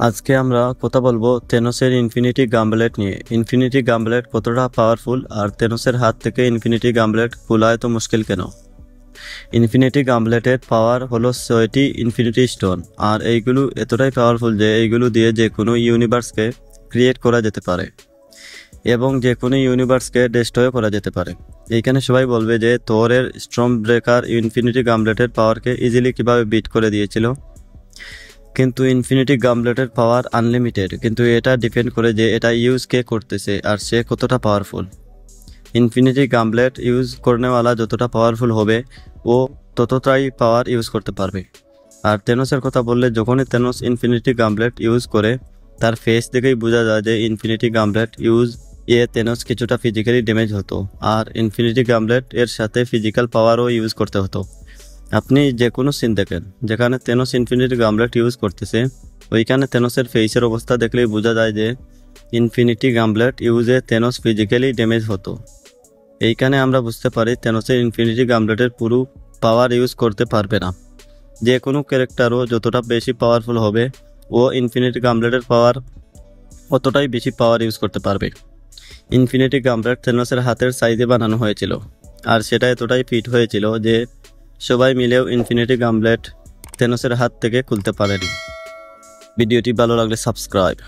আজকে আমরা কথা বলবো থেনোসের ইনফিনিটি গাম্বলেট নিয়ে। ইনফিনিটি গাম্বলেট কতটা পাওয়ারফুল আর থেনোসের হাত থেকে ইনফিনিটি গাম্বলেট খোলা এত মুশকিল কেন? ইনফিনিটি গাম্বলেটের পাওয়ার হলো 6টি ইনফিনিটি স্টোন, আর এইগুলো এতটাই পাওয়ারফুল যে এইগুলো দিয়ে যে কোনো ইউনিভার্সকে ক্রিয়েট করা যেতে পারে এবং যে কোনো ইউনিভার্সকে ডেস্ট্রয় করা যেতে পারে। এইখানে সবাই বলবে যে থরের স্টর্ম ব্রেকার ইনফিনিটি গাম্বলেটের পাওয়ারকে ইজিলি কিভাবে বিট করে দিয়েছিল, কিন্তু ইনফিনিটি গাম্বলেটের পাওয়ার আনলিমিটেড, কিন্তু এটা ডিপেন্ড করে যে এটা ইউজ কে করতেছে আর সে কতটা পাওয়ারফুল। ইনফিনিটি গাম্বলেট ইউজ করনেওয়ালা যতটা পাওয়ারফুল হবে ও ততটাই পাওয়ার ইউজ করতে পারবে। আর থেনোসের কথা বললে যখনই থেনোস ইনফিনিটি গাম্বলেট ইউজ করে তার ফেস দেখেই বোঝা যায় যে ইনফিনিটি গাম্বলেট ইউজ থেনোস কিছুটা ফিজিক্যালি ড্যামেজ হতো, আর ইনফিনিটি গাম্বলেট এর সাথে ফিজিক্যাল পাওয়ারও ইউজ করতে হতো। আপনি যে কোনো সিন দেখেন যেখানে থেনোস ইনফিনিটি গাম্বলেট ইউজ করতেছে, ওইখানে থেনোসের ফেসের অবস্থা দেখলেই বোঝা যায় যে ইনফিনিটি গাম্বলেট ইউজে থেনোস ফিজিক্যালি ড্যামেজ হতো। এইখানে আমরা বুঝতে পারি থেনোসের ইনফিনিটি গাম্বলেটের পুরো পাওয়ার ইউজ করতে পারবে না। যে কোনো ক্যারেক্টারও যতটা বেশি পাওয়ারফুল হবে ও ইনফিনিটি গাম্বলেটের পাওয়ার অতটাই বেশি পাওয়ার ইউজ করতে পারবে। ইনফিনিটি গাম্বলেট থেনোসের হাতের সাইজে বানানো হয়েছিল, আর সেটা এতটাই ফিট হয়েছিল যে সবাই মিলেও ইনফিনিটি গাম্বলেট থেনোসের হাত থেকে খুলতে পারেনি। ভিডিওটি ভালো লাগলে সাবস্ক্রাইব।